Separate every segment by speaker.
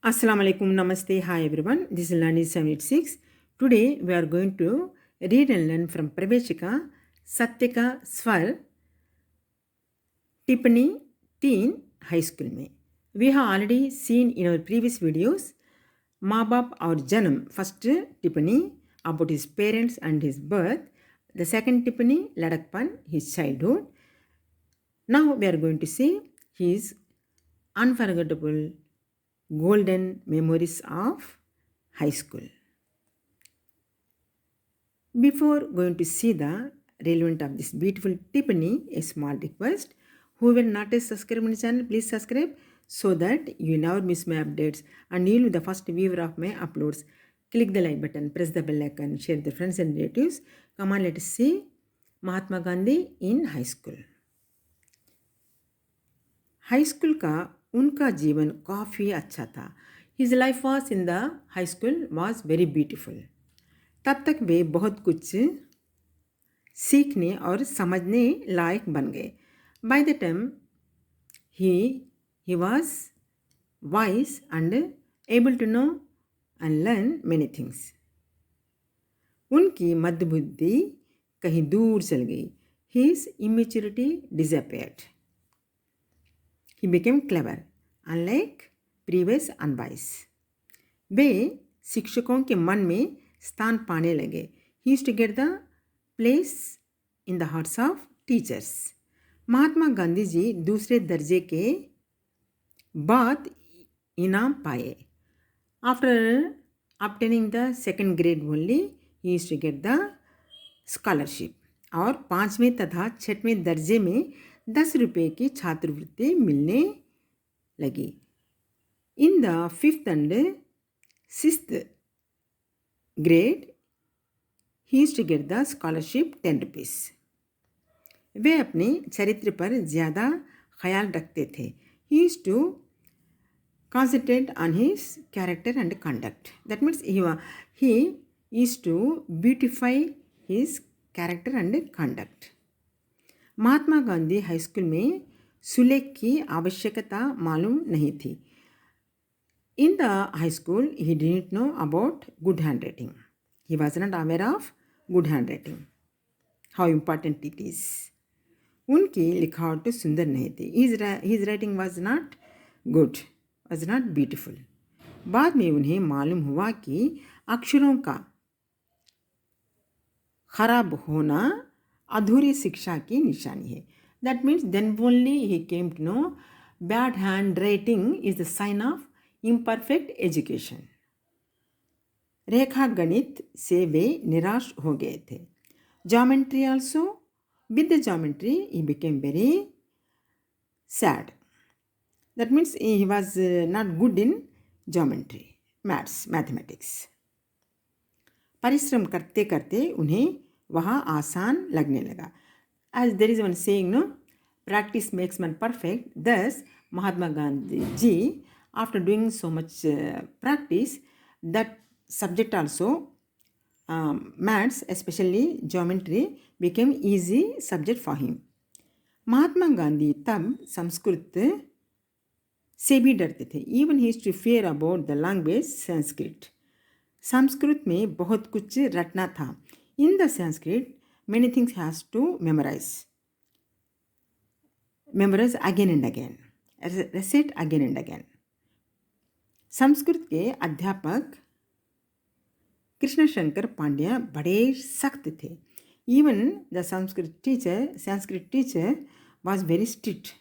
Speaker 1: Assalamu alaikum, namaste, hi everyone. This is Lani 786. Today we are going to read and learn from Pravechika Satyaka Swar Tippani Teen High School में. We have already seen in our previous videos माँ बाप और जन्म first टिप्पणी about his parents and his birth. The second टिप्पणी लड़कपन his childhood. Now we are going to see his unforgettable golden memories of high school. Before going to see the relevant of this beautiful tippany, a small request. Who will not subscribe my channel, please subscribe so that you never miss my updates and you will be the first viewer of my uploads. Click the like button, press the bell icon, share with friends and relatives. Come on, let us see Mahatma Gandhi in high school. High school का उनका जीवन काफ़ी अच्छा था. His life was in the high school was very beautiful. तब तक वे बहुत कुछ सीखने और समझने लायक बन गए. By the time he was wise and able to know and learn many things. उनकी मध्यबुद्धि कहीं दूर चल गई. His immaturity disappeared. He became clever, unlike previous unwise. वे शिक्षकों के मन में स्थान पाने लगे. He used to get the place in the hearts of teachers. महात्मा गांधी जी दूसरे दर्जे के बाद इनाम पाए. After obtaining the second grade only, he used to get the scholarship. और 5वें तथा 6वें दर्जे में 10 रुपये की छात्रवृत्ति मिलने लगी. In the 5th and 6th grade, he used to get the scholarship 10 rupees. वे अपने चरित्र पर ज़्यादा ख्याल रखते थे. He used to concentrate on his character and conduct. That means he used to beautify his character and conduct. Mahatma Gandhi high school में सुलेख की आवश्यकता मालूम नहीं थी. इन the high school he didn't know about good hand writing. He was not aware of good hand writing, how important it is. उनकी लिखावट सुंदर नहीं थी. His writing was not good, was not beautiful. बाद में उन्हें मालूम हुआ कि अक्षरों का खराब होना अधूरी शिक्षा की निशानी है. That means then only he came to know bad handwriting is the sign of imperfect education. रेखा गणित से वे निराश हो गए थे. Geometry also, with the geometry he became very sad. That means he was not good in geometry, maths, mathematics. परिश्रम करते करते उन्हें वहाँ आसान लगने लगा. As there is one saying no, practice makes man perfect. Thus Mahatma Gandhi ji after doing so much practice, that subject also maths, especially geometry, became easy subject for him. Mahatma Gandhi तब संस्कृत से भी डरते थे. Even he used to fear about the language Sanskrit. Sanskrit में बहुत कुछ रटना था. In the Sanskrit, many things has to memorize again and again, recite again and again. Sanskrit के अध्यापक कृष्ण शंकर पांड्या बड़े सख्त थे. Even the Sanskrit teacher was very strict.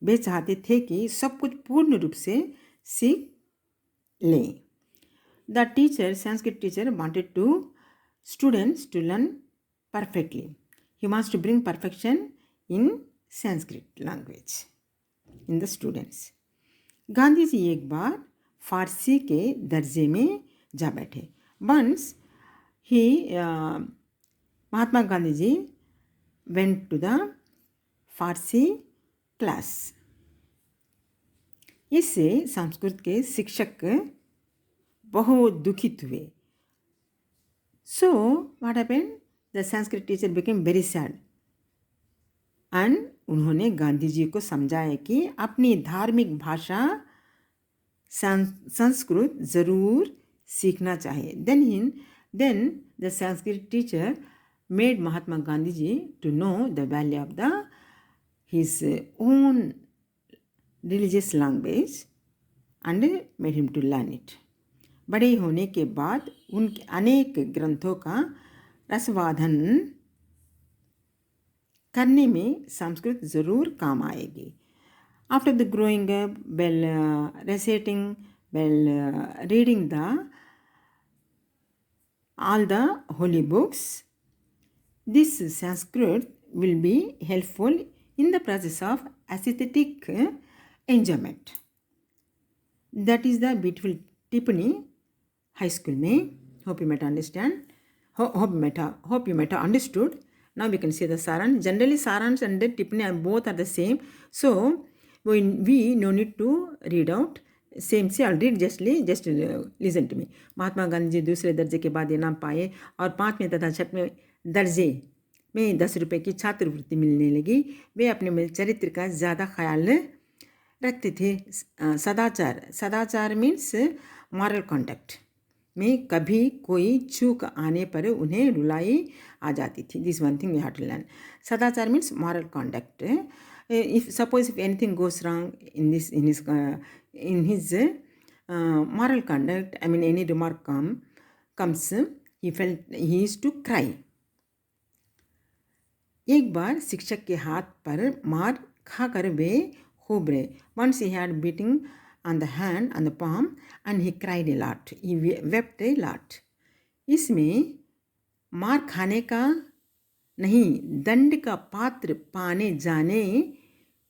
Speaker 1: वे चाहते थे कि सब कुछ पूर्ण रूप से सीख लें. The Sanskrit teacher wanted to students to learn perfectly. He wants to bring perfection in Sanskrit language in the students. Gandhi ji एक बार फारसी के दर्जे में जा बैठे. Once Mahatma Gandhi ji went to the Farsi class. इससे संस्कृत के शिक्षक बहुत दुखित हुए. So what happened? The Sanskrit teacher became very sad. And उन्होंने गांधी जी को समझाया कि अपनी धार्मिक भाषा संस्कृत ज़रूर सीखना चाहिए. Then the Sanskrit teacher made Mahatma Gandhi ji to know the value of his own religious language and made him to learn it. बड़े होने के बाद उनके अनेक ग्रंथों का रसवाधन करने में संस्कृत ज़रूर काम आएगी. After the growing up, while reciting, while reading all the holy books, this Sanskrit will be helpful in the process of aesthetic enjoyment. That is the beautiful टिप्पणी high school में. Hope you might understand. Hope you might have understood. Now we can see the saran. Generally, sarans and the tippani both are the same. So we no need to read out. Same से I'll read just listen to me. महात्मा गांधी जी दूसरे दर्जे के बाद इनाम पाए और 5वें तथा 6वें दर्जे में 10 रुपये की छात्रवृत्ति मिलने लगी. वे अपने चरित्र का ज़्यादा ख्याल रखते थे. सदाचार मीन्स मॉरल कॉन्डक्ट में कभी कोई चूक आने पर उन्हें रुलाई आ जाती थी. This one thing we have to learn. सदाचार means moral conduct. If anything goes wrong in his moral conduct, I mean any remark comes, he used to cry. एक बार शिक्षक के हाथ पर मार खाकर वे खूब रहे. Once he had beating on the hand, on the palm, and he cried a lot. He wept a lot. इसमें मार खाने का नहीं, दंड का पात्र पाने जाने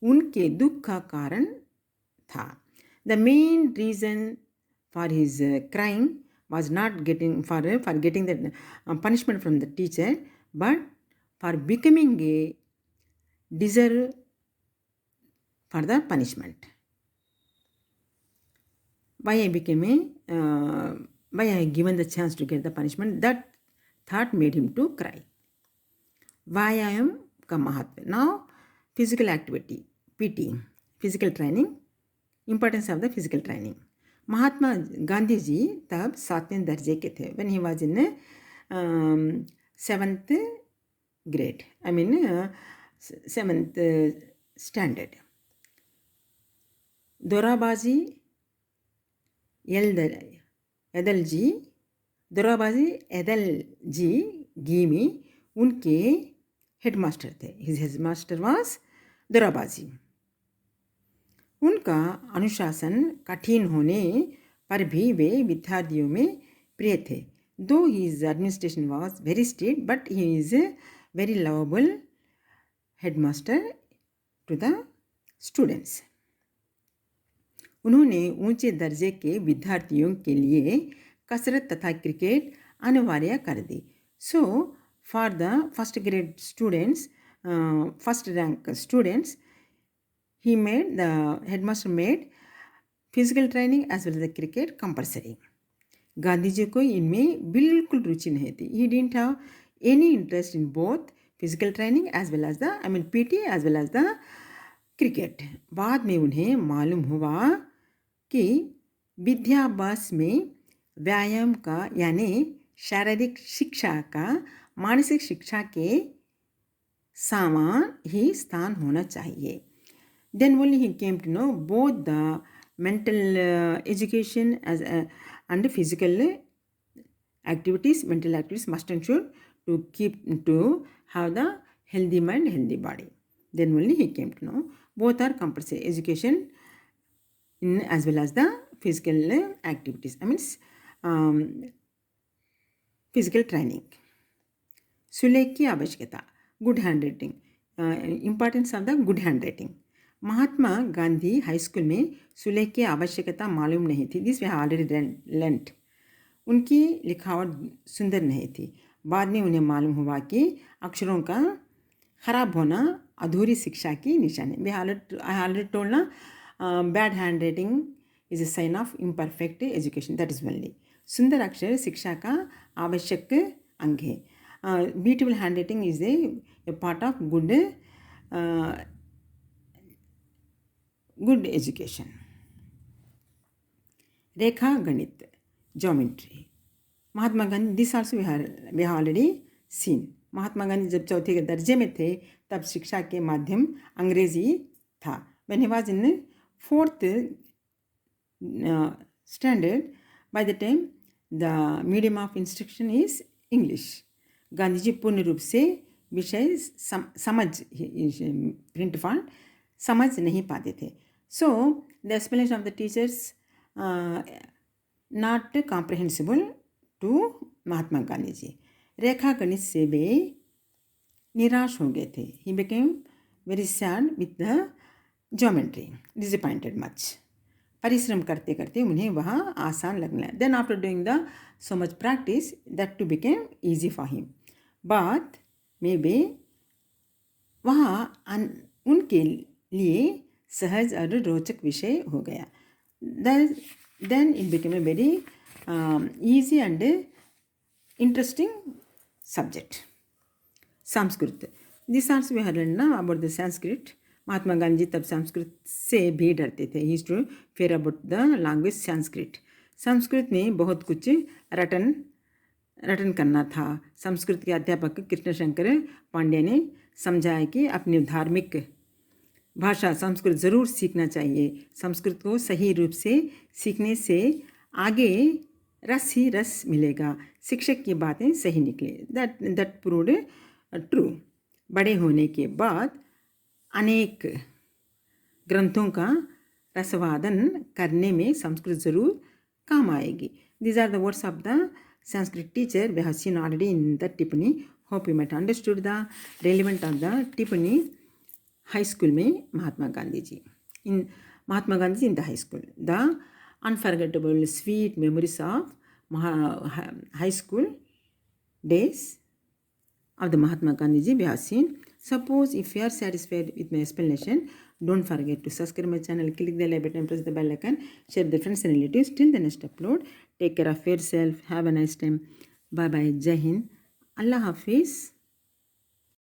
Speaker 1: उनके दुख का कारण था. The main reason for his crying was not getting the punishment from the teacher, but for becoming a deserve for the punishment. Why I given the chance to get the punishment, that thought made him to cry. Vyayam ka mahatma. Now, physical activity, PT, physical training, importance of the physical training. महात्मा गांधी जी तब 7वें दर्जे के थे. When he was in 7th grade, I mean 7th standard. Dorabji Aidal जी गीमी उनके headmaster थे. His headmaster was Dorabji. उनका अनुशासन कठिन होने पर भी वे विद्यार्थियों में प्रिय थे. Though his administration was very strict, but he is a very lovable headmaster to the students. उन्होंने ऊंचे दर्जे के विद्यार्थियों के लिए कसरत तथा क्रिकेट अनिवार्य कर दी. So for the first grade students, first rank students, the headmaster made physical training as well as the cricket compulsory. Gandhi ji को इनमें बिल्कुल रुचि नहीं थी. He didn't have any interest in both physical training as well as the PT as well as the cricket. बाद में उन्हें मालूम हुआ कि विद्याभ्यास में व्यायाम का यानी शारीरिक शिक्षा का मानसिक शिक्षा के समान ही स्थान होना चाहिए. Then only he came to know both the mental education and physical activities, mental activities must and should to have the healthy mind, healthy body. Then only he came to know both are compulsory education as well as the physical activities. I mean physical training. सुलेख की आवश्यकता. Good handwriting. Importance of the good handwriting. Mahatma Gandhi high school में सुलेख की आवश्यकता मालूम नहीं थी. This we have already learned. उनकी लिखावट सुंदर नहीं थी. बाद में उन्हें मालूम हुआ कि अक्षरों का खराब होना अधूरी शिक्षा की निशानी. I already told ना, bad handwriting is a sign of imperfect education. That is only. सुंदर अक्षर शिक्षा का आवश्यक अंग है. Beautiful handwriting is a part of good education. Rekha Ganit, geometry. Mahatma Gandhi, this also we already seen. Mahatma Gandhi जब चौथे के दर्जे में थे तब शिक्षा के माध्यम अंग्रेजी था. When he was in 4th standard, by the time the medium of instruction is English. Gandhi ji पूर्ण रूप से विषय समझ प्रिंट फॉन्ट समझ नहीं पाते थे. So the explanation of the teachers not comprehensible to Mahatma Gandhi ji. रेखा गणित से वे निराश हो गए थे. He became very sad with the geometry, disappointed much. परिश्रम करते करते उन्हें वह आसान लगने लगा. Then after doing the so much practice that too became easy for him. बात में वे वहाँ उनके लिए सहज और रोचक विषय हो गया. Then it became a very easy and interesting subject. Sanskrit. This also we had learned now about the Sanskrit. Mahatma Gandhi तब संस्कृत से भी डरते थे. He used to fear about the language Sanskrit. Sanskrit में बहुत कुछ रटन करना था. संस्कृत के अध्यापक कृष्ण शंकर पांडे ने समझाया कि अपनी धार्मिक भाषा संस्कृत ज़रूर सीखना चाहिए. संस्कृत को सही रूप से सीखने से आगे रस ही रस मिलेगा. शिक्षक की बातें सही निकले. That proved true. बड़े होने के बाद अनेक ग्रंथों का रसवादन करने में संस्कृत ज़रूर काम आएगी. These are the words of the Sanskrit teacher we have seen already in the टिप्पणी. Hope you might understood the relevant of the टिप्पणी. हाई स्कूल में Mahatma Gandhi ji in the high school. The unforgettable sweet memories of high school days of the Mahatma Gandhi ji we have seen. Suppose if you are satisfied with my explanation, don't forget to subscribe my channel, click the like button, press the bell icon, share with the friends and relatives. Till the next upload, take care of yourself. Have a nice time. Bye bye. Jai Hind. Allah Hafiz.